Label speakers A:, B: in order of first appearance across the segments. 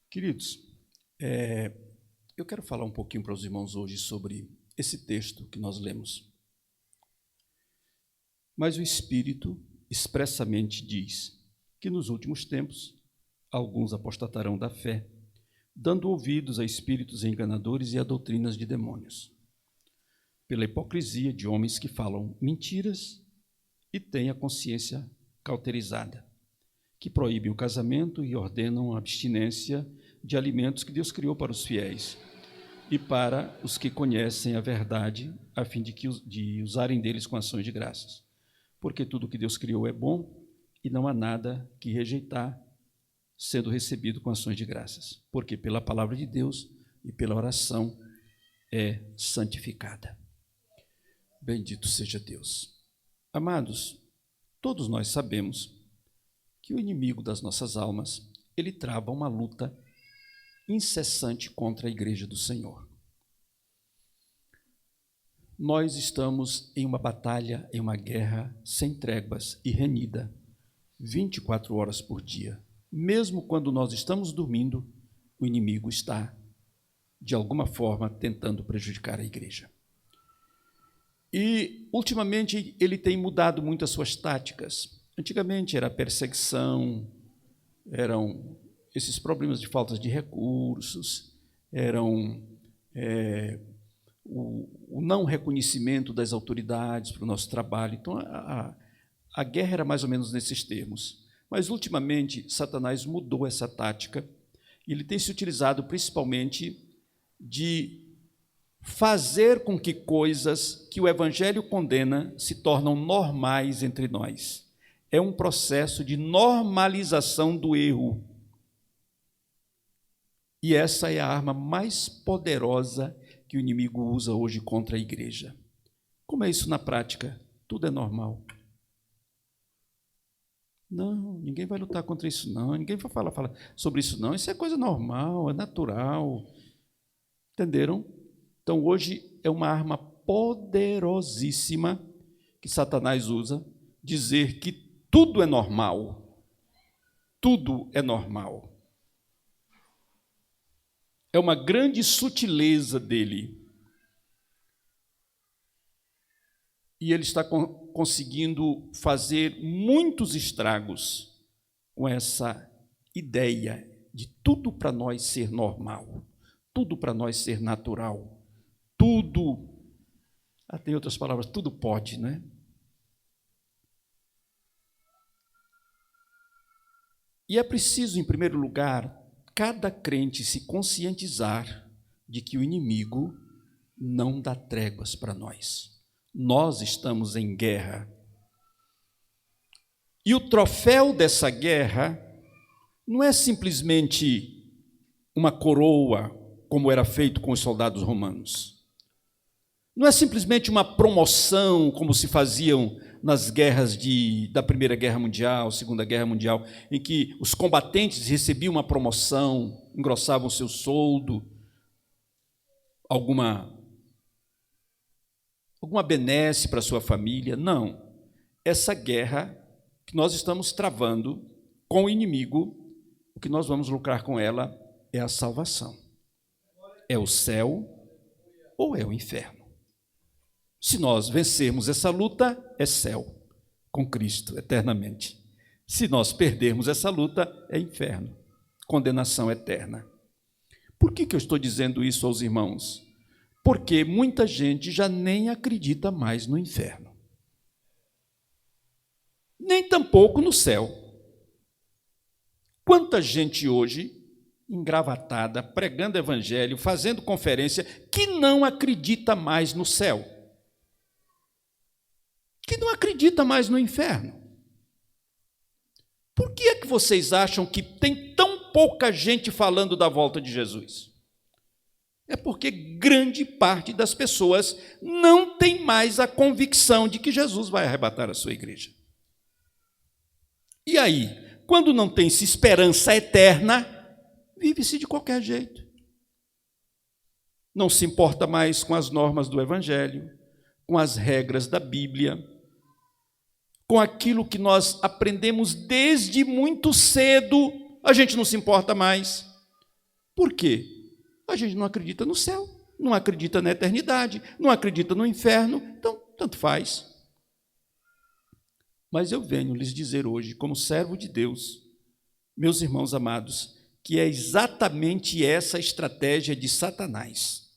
A: Queridos, eu quero falar um pouquinho para os irmãos hoje sobre esse texto que nós lemos. Mas o Espírito expressamente diz que nos últimos tempos alguns apostatarão da fé, dando ouvidos a espíritos enganadores e a doutrinas de demônios, pela hipocrisia de homens que falam mentiras e têm a consciência cauterizada, que proíbem o casamento e ordenam a abstinência de alimentos que Deus criou para os fiéis e para os que conhecem a verdade, a fim de usarem deles com ações de graças. Porque tudo que Deus criou é bom e não há nada que rejeitar, sendo recebido com ações de graças, porque pela palavra de Deus e pela oração é santificada. Bendito seja Deus. Amados, todos nós sabemos que o inimigo das nossas almas, ele trava uma luta incessante contra a igreja do Senhor. Nós estamos em uma batalha, em uma guerra sem tréguas e renhida, 24 horas por dia. Mesmo quando nós estamos dormindo, o inimigo está, de alguma forma, tentando prejudicar a igreja. E, ultimamente, ele tem mudado muito as suas táticas. Antigamente era perseguição, eram esses problemas de falta de recursos, eram o não reconhecimento das autoridades para o nosso trabalho. Então, a guerra era mais ou menos nesses termos. Mas, ultimamente, Satanás mudou essa tática e ele tem se utilizado principalmente de fazer com que coisas que o Evangelho condena se tornam normais entre nós. É um processo de normalização do erro. E essa é a arma mais poderosa que o inimigo usa hoje contra a igreja. Como é isso na prática? Tudo é normal. Não, ninguém vai lutar contra isso não, ninguém vai falar sobre isso não, isso é coisa normal, é natural. Entenderam? Então hoje é uma arma poderosíssima que Satanás usa, dizer que tudo é normal. Tudo é normal. É uma grande sutileza dele. E ele está conseguindo fazer muitos estragos com essa ideia de tudo para nós ser normal, tudo para nós ser natural, tudo, tem outras palavras, tudo pode, né? E é preciso, em primeiro lugar, cada crente se conscientizar de que o inimigo não dá tréguas para nós. Nós estamos em guerra. E o troféu dessa guerra não é simplesmente uma coroa, como era feito com os soldados romanos. Não é simplesmente uma promoção, como se faziam nas guerras da Primeira Guerra Mundial, Segunda Guerra Mundial, em que os combatentes recebiam uma promoção, engrossavam seu soldo, alguma benesse para a sua família. Não. Essa guerra que nós estamos travando com o inimigo, o que nós vamos lucrar com ela é a salvação. É o céu ou é o inferno. Se nós vencermos essa luta, é céu com Cristo eternamente. Se nós perdermos essa luta, é inferno, condenação eterna. Por que eu estou dizendo isso aos irmãos? Porque muita gente já nem acredita mais no inferno, nem tampouco no céu. Quanta gente hoje, engravatada, pregando evangelho, fazendo conferência, que não acredita mais no céu, que não acredita mais no inferno. Por que é que vocês acham que tem tão pouca gente falando da volta de Jesus? É porque grande parte das pessoas não tem mais a convicção de que Jesus vai arrebatar a sua igreja. E aí, quando não tem-se esperança eterna, vive-se de qualquer jeito. Não se importa mais com as normas do Evangelho, com as regras da Bíblia, com aquilo que nós aprendemos desde muito cedo, a gente não se importa mais. Por quê? A gente não acredita no céu, não acredita na eternidade, não acredita no inferno, então tanto faz. Mas eu venho lhes dizer hoje, como servo de Deus, meus irmãos amados, que é exatamente essa a estratégia de Satanás: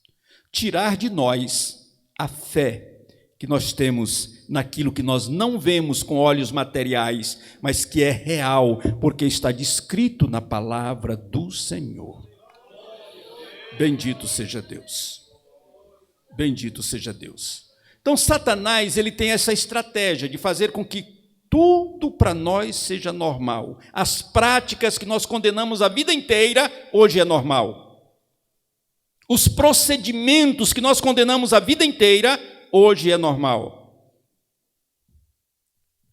A: tirar de nós a fé que nós temos naquilo que nós não vemos com olhos materiais, mas que é real, porque está descrito na palavra do Senhor. Bendito seja Deus. Bendito seja Deus. Então, Satanás, ele tem essa estratégia de fazer com que tudo para nós seja normal. As práticas que nós condenamos a vida inteira, hoje é normal. Os procedimentos que nós condenamos a vida inteira, hoje é normal.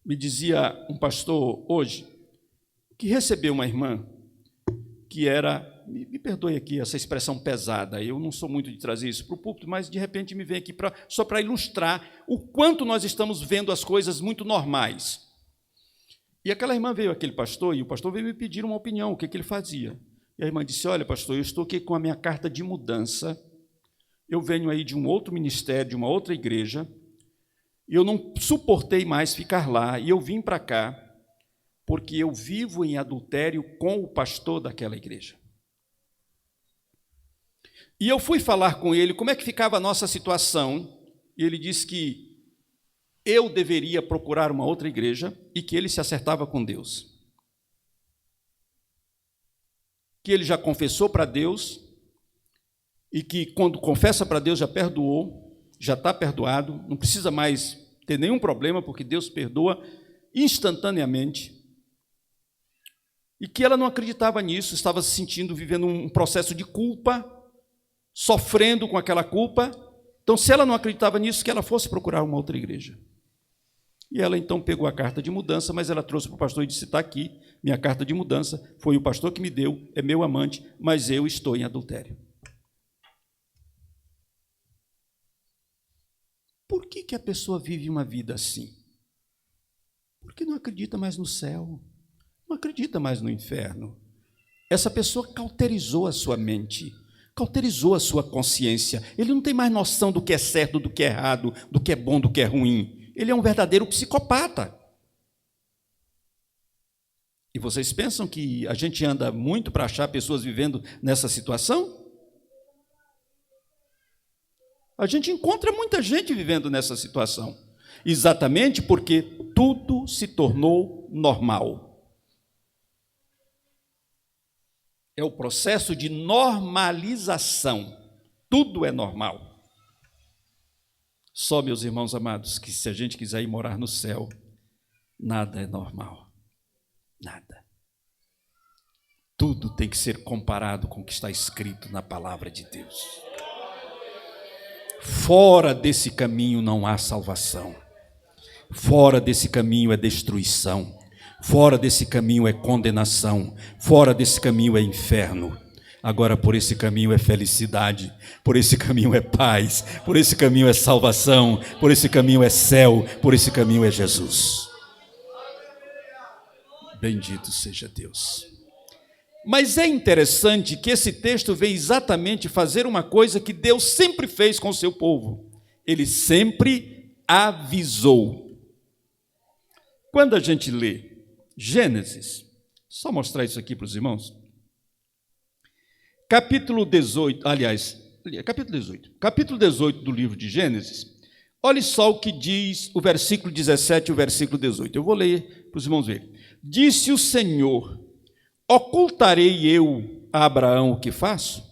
A: Me dizia um pastor hoje, que recebeu uma irmã, que era, me perdoe aqui essa expressão pesada, eu não sou muito de trazer isso para o púlpito, mas de repente me vem aqui só para ilustrar o quanto nós estamos vendo as coisas muito normais. E aquela irmã veio àquele pastor, e o pastor veio me pedir uma opinião, o que ele fazia. E a irmã disse: olha, pastor, eu estou aqui com a minha carta de mudança, eu venho aí de um outro ministério, de uma outra igreja, e eu não suportei mais ficar lá, e eu vim para cá, porque eu vivo em adultério com o pastor daquela igreja. E eu fui falar com ele como é que ficava a nossa situação, e ele disse que eu deveria procurar uma outra igreja e que ele se acertava com Deus. Que ele já confessou para Deus e que quando confessa para Deus já perdoou, já está perdoado, não precisa mais ter nenhum problema porque Deus perdoa instantaneamente. E que ela não acreditava nisso, estava se sentindo, vivendo um processo de culpa, sofrendo com aquela culpa. Então, se ela não acreditava nisso, que ela fosse procurar uma outra igreja. E ela então pegou a carta de mudança, mas ela trouxe para o pastor e disse: está aqui, minha carta de mudança, foi o pastor que me deu, é meu amante, mas eu estou em adultério. Por que a pessoa vive uma vida assim? Porque não acredita mais no céu, não acredita mais no inferno. Essa pessoa cauterizou a sua mente, cauterizou a sua consciência. Ele não tem mais noção do que é certo, do que é errado, do que é bom, do que é ruim. Ele é um verdadeiro psicopata. E vocês pensam que a gente anda muito para achar pessoas vivendo nessa situação? A gente encontra muita gente vivendo nessa situação, exatamente porque tudo se tornou normal. É o processo de normalização. Tudo é normal. Só, meus irmãos amados, que se a gente quiser ir morar no céu, nada é normal. Nada. Tudo tem que ser comparado com o que está escrito na palavra de Deus. Fora desse caminho não há salvação. Fora desse caminho é destruição. Fora desse caminho é condenação. Fora desse caminho é inferno. Agora, por esse caminho é felicidade, por esse caminho é paz, por esse caminho é salvação, por esse caminho é céu, por esse caminho é Jesus. Bendito seja Deus. Mas é interessante que esse texto vem exatamente fazer uma coisa que Deus sempre fez com o seu povo. Ele sempre avisou. Quando a gente lê Gênesis, só mostrar isso aqui para os irmãos. Capítulo 18 do livro de Gênesis, olhe só o que diz o versículo 17 e o versículo 18. Eu vou ler para os irmãos verem. Disse o Senhor: ocultarei eu a Abraão o que faço?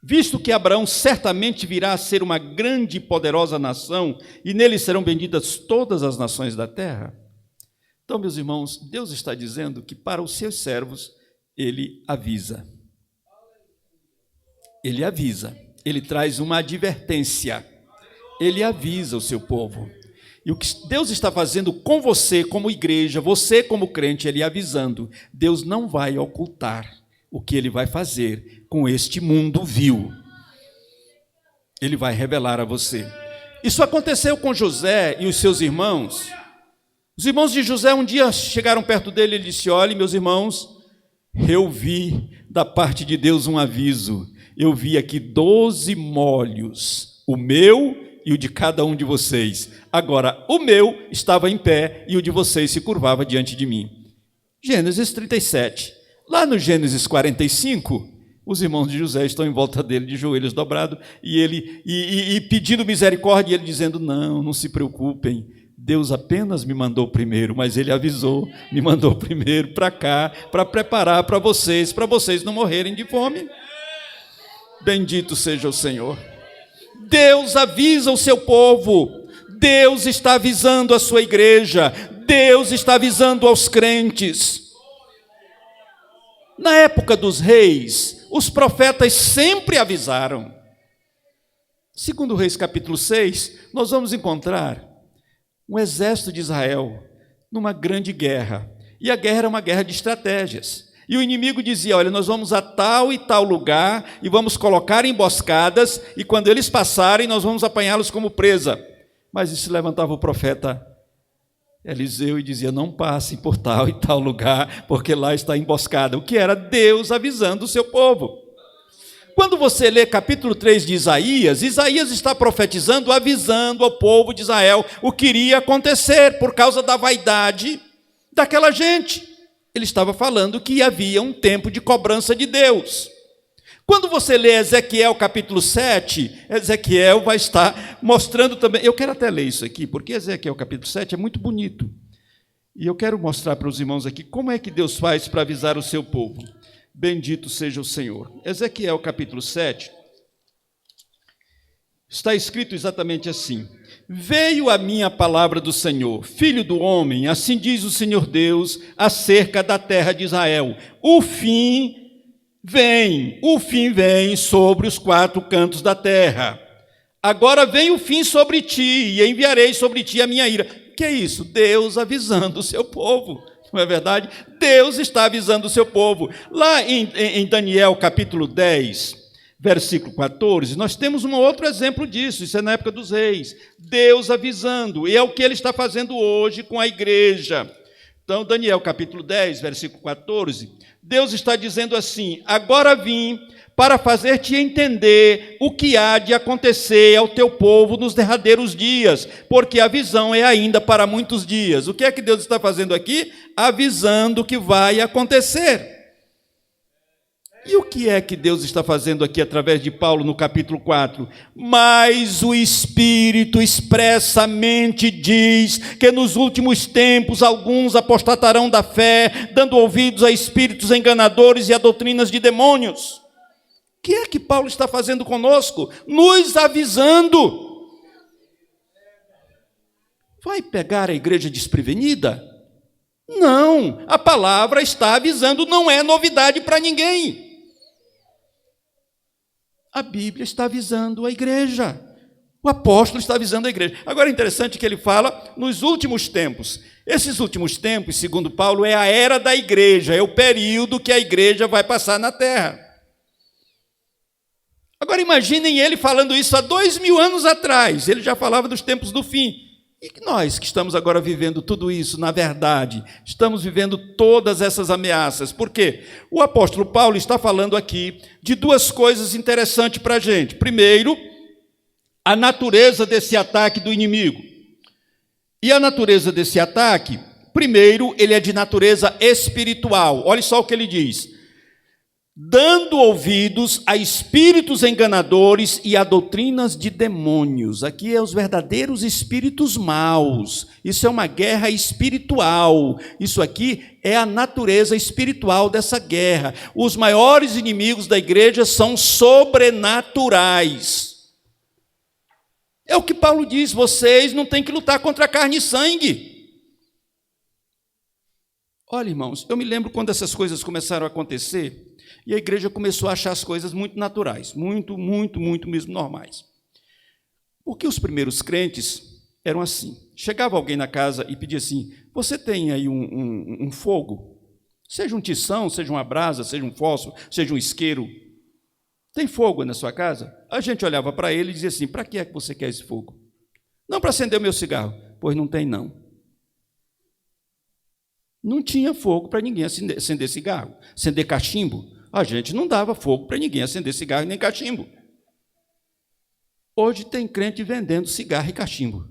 A: Visto que Abraão certamente virá a ser uma grande e poderosa nação, e nele serão benditas todas as nações da terra. Então, meus irmãos, Deus está dizendo que para os seus servos, Ele avisa. Ele avisa, ele traz uma advertência, ele avisa o seu povo. E o que Deus está fazendo com você como igreja, você como crente, ele avisando, Deus não vai ocultar o que ele vai fazer com este mundo vil. Ele vai revelar a você. Isso aconteceu com José e os seus irmãos. Os irmãos de José um dia chegaram perto dele e ele disse: olhe, meus irmãos, eu vi da parte de Deus um aviso. Eu vi aqui 12 molhos, o meu e o de cada um de vocês. Agora, o meu estava em pé e o de vocês se curvava diante de mim. Gênesis 37. Lá no Gênesis 45, os irmãos de José estão em volta dele, de joelhos dobrados, e ele pedindo misericórdia, e ele dizendo, não se preocupem, Deus apenas me mandou primeiro, mas Ele avisou, me mandou primeiro para cá, para preparar para vocês não morrerem de fome. Bendito seja o Senhor. Deus avisa o seu povo, Deus está avisando a sua igreja, Deus está avisando aos crentes. Na época dos reis, os profetas sempre avisaram. Segundo Reis capítulo 6, nós vamos encontrar um exército de Israel numa grande guerra. E a guerra era uma guerra de estratégias. E o inimigo dizia, olha, nós vamos a tal e tal lugar e vamos colocar emboscadas e quando eles passarem nós vamos apanhá-los como presa. Mas se levantava o profeta Eliseu e dizia, não passem por tal e tal lugar, porque lá está emboscada. O que era? Deus avisando o seu povo. Quando você lê capítulo 3 de Isaías, Isaías está profetizando, avisando ao povo de Israel o que iria acontecer por causa da vaidade daquela gente. Ele estava falando que havia um tempo de cobrança de Deus. Quando você lê Ezequiel capítulo 7, Ezequiel vai estar mostrando também, eu quero até ler isso aqui, porque Ezequiel capítulo 7 é muito bonito. E eu quero mostrar para os irmãos aqui como é que Deus faz para avisar o seu povo. Bendito seja o Senhor. Ezequiel capítulo 7, está escrito exatamente assim: veio a mim a palavra do Senhor, filho do homem, assim diz o Senhor Deus, acerca da terra de Israel. O fim vem sobre os 4 cantos da terra. Agora vem o fim sobre ti, e enviarei sobre ti a minha ira. O que é isso? Deus avisando o seu povo. Não é verdade? Deus está avisando o seu povo. Lá em Daniel capítulo 10, versículo 14, nós temos um outro exemplo disso. Isso é na época dos reis. Deus avisando. E é o que Ele está fazendo hoje com a igreja. Então, Daniel capítulo 10, versículo 14, Deus está dizendo assim: agora vim para fazer-te entender o que há de acontecer ao teu povo nos derradeiros dias, porque a visão é ainda para muitos dias. O que é que Deus está fazendo aqui? Avisando o que vai acontecer. E o que é que Deus está fazendo aqui através de Paulo no capítulo 4? Mas o Espírito expressamente diz que nos últimos tempos alguns apostatarão da fé, dando ouvidos a espíritos enganadores e a doutrinas de demônios. O que é que Paulo está fazendo conosco? Nos avisando. Vai pegar a igreja desprevenida? Não, a palavra está avisando, não é novidade para ninguém. A Bíblia está avisando a igreja. O apóstolo está avisando a igreja. Agora é interessante que ele fala nos últimos tempos. Esses últimos tempos, segundo Paulo, é a era da igreja, é o período que a igreja vai passar na terra. Agora imaginem ele falando isso há 2000 anos atrás. Ele já falava dos tempos do fim. E nós que estamos agora vivendo tudo isso, na verdade, estamos vivendo todas essas ameaças. Por quê? O apóstolo Paulo está falando aqui de 2 coisas interessantes para a gente. Primeiro, a natureza desse ataque do inimigo. E a natureza desse ataque, primeiro, ele é de natureza espiritual. Olha só o que ele diz: dando ouvidos a espíritos enganadores e a doutrinas de demônios. Aqui é os verdadeiros espíritos maus. Isso é uma guerra espiritual. Isso aqui é a natureza espiritual dessa guerra. Os maiores inimigos da igreja são sobrenaturais. É o que Paulo diz, vocês não têm que lutar contra carne e sangue. Olha, irmãos, eu me lembro quando essas coisas começaram a acontecer, e a igreja começou a achar as coisas muito naturais, muito mesmo normais. Porque os primeiros crentes eram assim. Chegava alguém na casa e pedia assim: você tem aí um fogo? Seja um tição, seja uma brasa, seja um fósforo, seja um isqueiro. Tem fogo na sua casa? A gente olhava para ele e dizia assim: para que é que você quer esse fogo? Não, para acender o meu cigarro. Pois não tem, não. Não tinha fogo para ninguém acender cigarro, acender cachimbo. a gente não dava fogo para ninguém acender cigarro nem cachimbo. Hoje tem crente vendendo cigarro e cachimbo.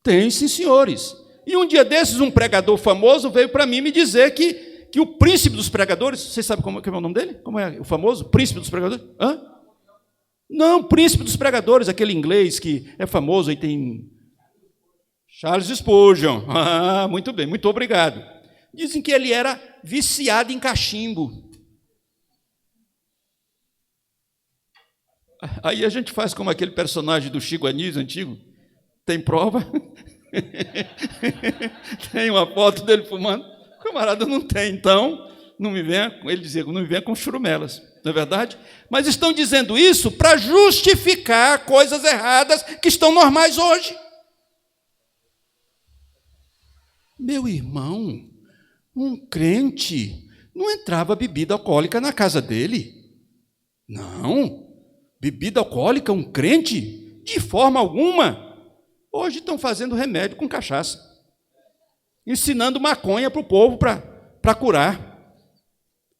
A: Tem sim, senhores. E um dia desses, um pregador famoso veio para mim me dizer que o príncipe dos pregadores, vocês sabem como é o nome dele? Como é o famoso príncipe dos pregadores? Hã? Não, príncipe dos pregadores, aquele inglês que é famoso, aí tem Charles Spurgeon. Ah, muito bem, muito obrigado. Dizem que ele era viciado em cachimbo. Aí a gente faz como aquele personagem do Chico Anísio antigo. Tem prova? Tem uma foto dele fumando? O camarada não tem, então, não me venha, ele dizia, não me venha com churumelas, não é verdade? Mas estão dizendo isso para justificar coisas erradas que estão normais hoje. Meu irmão, um crente não entrava bebida alcoólica na casa dele. Não. Bebida alcoólica, um crente? De forma alguma. Hoje estão fazendo remédio com cachaça. Ensinando maconha para o povo para curar.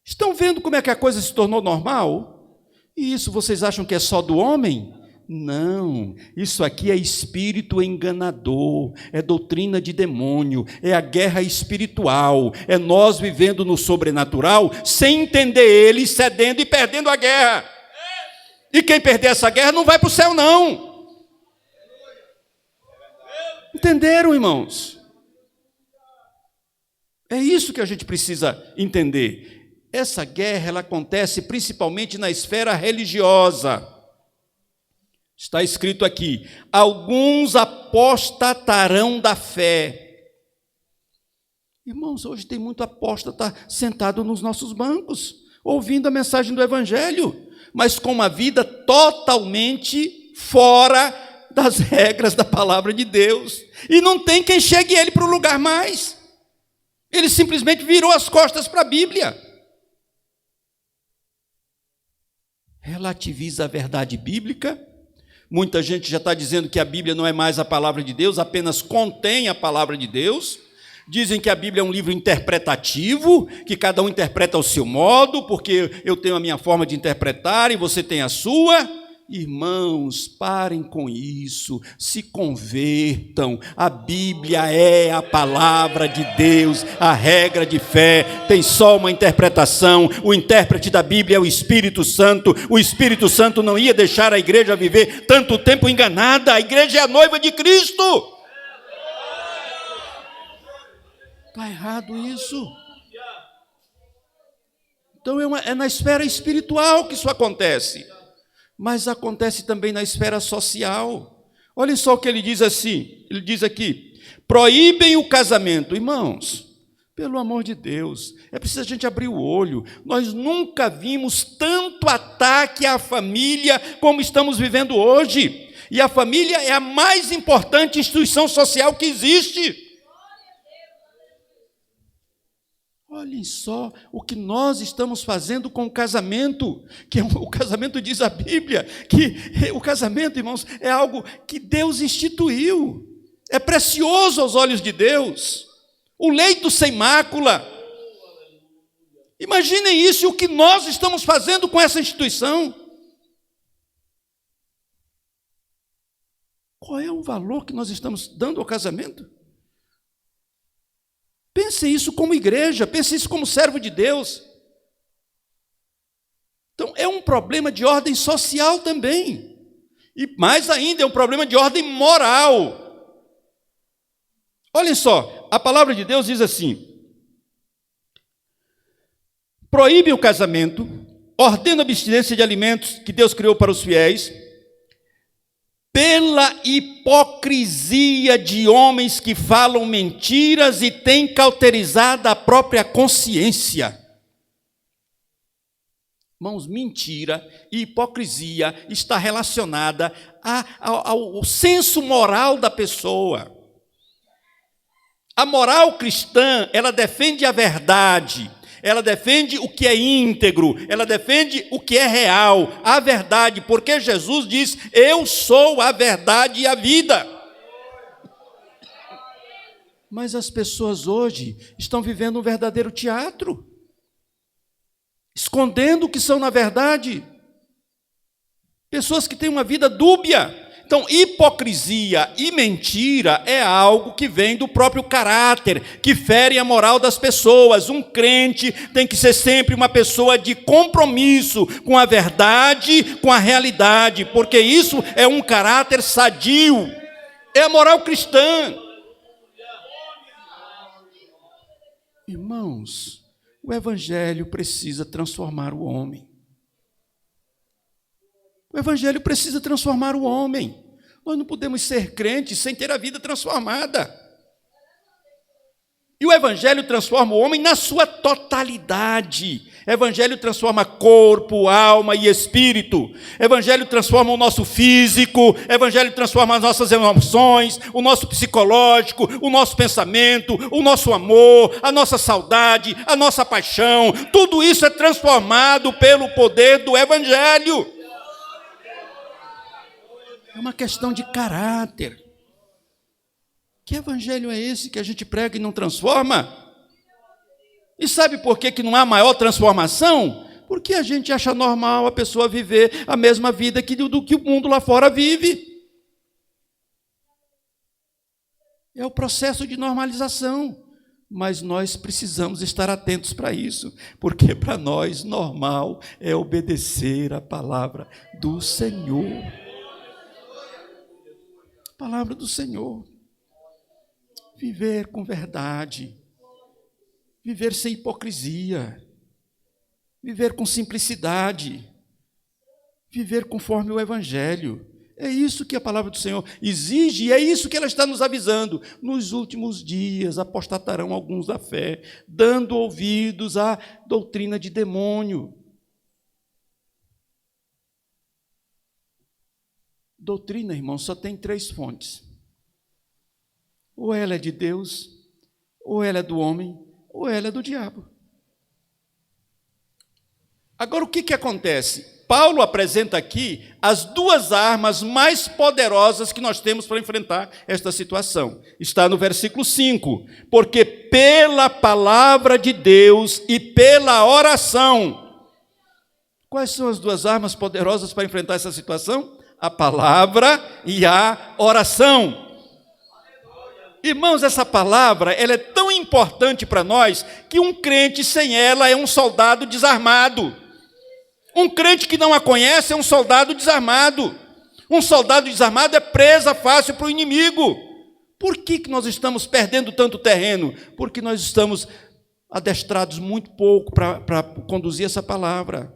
A: Estão vendo como é que a coisa se tornou normal? E isso vocês acham que é só do homem? Não, isso aqui é espírito enganador, é doutrina de demônio, é a guerra espiritual, é nós vivendo no sobrenatural, sem entender ele, cedendo e perdendo a guerra. E quem perder essa guerra não vai para o céu, não. Entenderam, irmãos? É isso que a gente precisa entender. Essa guerra, ela acontece principalmente na esfera religiosa. Está escrito aqui, alguns apostatarão da fé. Irmãos, hoje tem muito apóstata sentado nos nossos bancos, ouvindo a mensagem do Evangelho, mas com uma vida totalmente fora das regras da palavra de Deus. E não tem quem chegue ele para o lugar mais. Ele simplesmente virou as costas para a Bíblia. Relativiza a verdade bíblica. Muita gente já está dizendo que a Bíblia não é mais a palavra de Deus, apenas contém a palavra de Deus. Dizem que a Bíblia é um livro interpretativo, que cada um interpreta ao seu modo, porque eu tenho a minha forma de interpretar e você tem a sua. Irmãos, parem com isso, se convertam. A Bíblia é a palavra de Deus, a regra de fé tem só uma interpretação. O intérprete da Bíblia é o Espírito Santo. O Espírito Santo não ia deixar a igreja viver tanto tempo enganada. A igreja é a noiva de Cristo. Está errado isso. Então é na esfera espiritual que isso acontece. Mas acontece também na esfera social. Olhem só o que ele diz assim, ele diz aqui, proíbem o casamento. Irmãos, pelo amor de Deus, é preciso a gente abrir o olho. Nós nunca vimos tanto ataque à família como estamos vivendo hoje. E a família é a mais importante instituição social que existe. Olhem só o que nós estamos fazendo com o casamento, que o casamento diz a Bíblia, que o casamento, irmãos, é algo que Deus instituiu, é precioso aos olhos de Deus, o leito sem mácula. Imaginem isso, o que nós estamos fazendo com essa instituição. Qual é o valor que nós estamos dando ao casamento? Pense isso como igreja, pense isso como servo de Deus. Então, é um problema de ordem social também. E mais ainda, é um problema de ordem moral. Olhem só, a palavra de Deus diz assim, proíbe o casamento, ordena a abstinência de alimentos que Deus criou para os fiéis, pela hipocrisia de homens que falam mentiras e têm cauterizado a própria consciência. Irmãos, mentira e hipocrisia está relacionada ao senso moral da pessoa. A moral cristã, ela defende a verdade. Ela defende o que é íntegro, ela defende o que é real, a verdade, porque Jesus diz, eu sou a verdade e a vida. Mas as pessoas hoje estão vivendo um verdadeiro teatro, escondendo o que são na verdade. Pessoas que têm uma vida dúbia. Então, hipocrisia e mentira é algo que vem do próprio caráter, que fere a moral das pessoas. Um crente tem que ser sempre uma pessoa de compromisso com a verdade, com a realidade, porque isso é um caráter sadio, é a moral cristã. Irmãos, o Evangelho precisa transformar o homem. O Evangelho precisa transformar o homem. Nós não podemos ser crentes sem ter a vida transformada. E o Evangelho transforma o homem na sua totalidade. O Evangelho transforma corpo, alma e espírito. O Evangelho transforma o nosso físico. O Evangelho transforma as nossas emoções, o nosso psicológico, o nosso pensamento, o nosso amor, a nossa saudade, a nossa paixão. Tudo isso é transformado pelo poder do Evangelho. É uma questão de caráter. Que evangelho é esse que a gente prega e não transforma? E sabe por que não há maior transformação? Porque a gente acha normal a pessoa viver a mesma vida do que o mundo lá fora vive. É o processo de normalização. Mas nós precisamos estar atentos para isso, porque para nós normal é obedecer a palavra do Senhor. Palavra do Senhor, viver com verdade, viver sem hipocrisia, viver com simplicidade, viver conforme o Evangelho. É isso que a palavra do Senhor exige e é isso que ela está nos avisando. Nos últimos dias apostatarão alguns da fé, dando ouvidos à doutrina de demônio. Doutrina, irmão, só tem 3 fontes. Ou ela é de Deus, ou ela é do homem, ou ela é do diabo. Agora, o que acontece? Paulo apresenta aqui as 2 armas mais poderosas que nós temos para enfrentar esta situação. Está no versículo 5. Porque pela palavra de Deus e pela oração. Quais são as 2 armas poderosas para enfrentar essa situação? A palavra e a oração. Irmãos, essa palavra ela é tão importante para nós que um crente sem ela é um soldado desarmado. Um crente que não a conhece é um soldado desarmado. Um soldado desarmado é presa fácil para o inimigo. Por que nós estamos perdendo tanto terreno? Porque nós estamos adestrados muito pouco para conduzir essa palavra.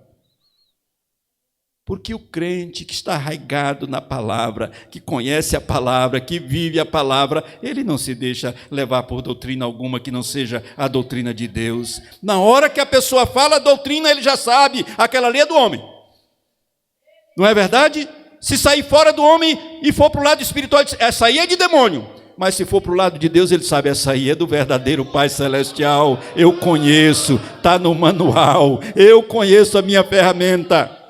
A: Porque o crente que está arraigado na palavra, que conhece a palavra, que vive a palavra, ele não se deixa levar por doutrina alguma que não seja a doutrina de Deus. Na hora que a pessoa fala a doutrina, ele já sabe, aquela ali é do homem. Não é verdade? Se sair fora do homem e for para o lado espiritual, essa aí é de demônio. Mas se for para o lado de Deus, ele sabe, essa aí é do verdadeiro Pai Celestial. Eu conheço, está no manual, eu conheço a minha ferramenta.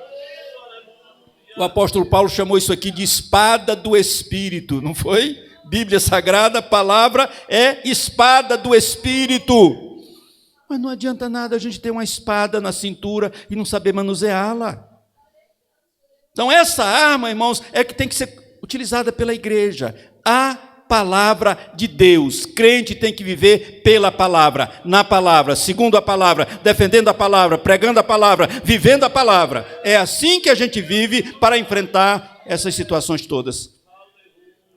A: O apóstolo Paulo chamou isso aqui de espada do Espírito, não foi? Bíblia Sagrada, a palavra é espada do Espírito. Mas não adianta nada a gente ter uma espada na cintura e não saber manuseá-la. Então essa arma, irmãos, é que tem que ser utilizada pela igreja. A palavra de Deus. Crente tem que viver pela palavra, na palavra, segundo a palavra, defendendo a palavra, pregando a palavra, vivendo a palavra. É assim que a gente vive para enfrentar essas situações todas.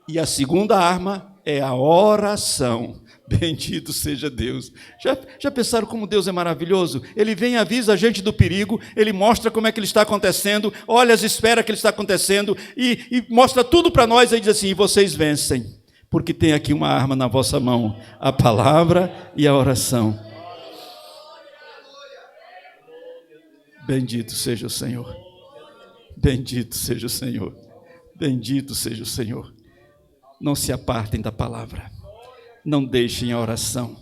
A: E a segunda arma é a oração. Bendito seja Deus. Já pensaram como Deus é maravilhoso? Ele vem e avisa a gente do perigo, ele mostra como é que ele está acontecendo, olha as esferas que ele está acontecendo e mostra tudo para nós e diz assim, vocês vencem. Porque tem aqui uma arma na vossa mão, a palavra e a oração. Bendito seja o Senhor. Bendito seja o Senhor. Bendito seja o Senhor. Não se apartem da palavra. Não deixem a oração.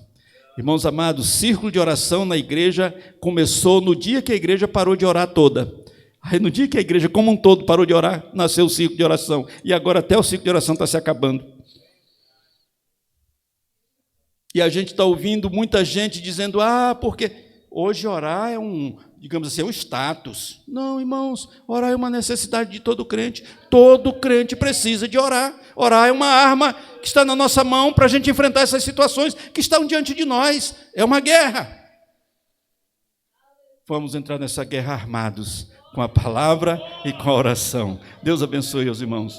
A: Irmãos amados, círculo de oração na igreja começou no dia que a igreja parou de orar toda. Aí no dia que a igreja como um todo parou de orar, nasceu o círculo de oração. E agora até o círculo de oração está se acabando. E a gente está ouvindo muita gente dizendo, porque hoje orar é digamos assim, é um status. Não, irmãos, orar é uma necessidade de todo crente. Todo crente precisa de orar. Orar é uma arma que está na nossa mão para a gente enfrentar essas situações que estão diante de nós. É uma guerra. Vamos entrar nessa guerra armados, com a palavra e com a oração. Deus abençoe os irmãos.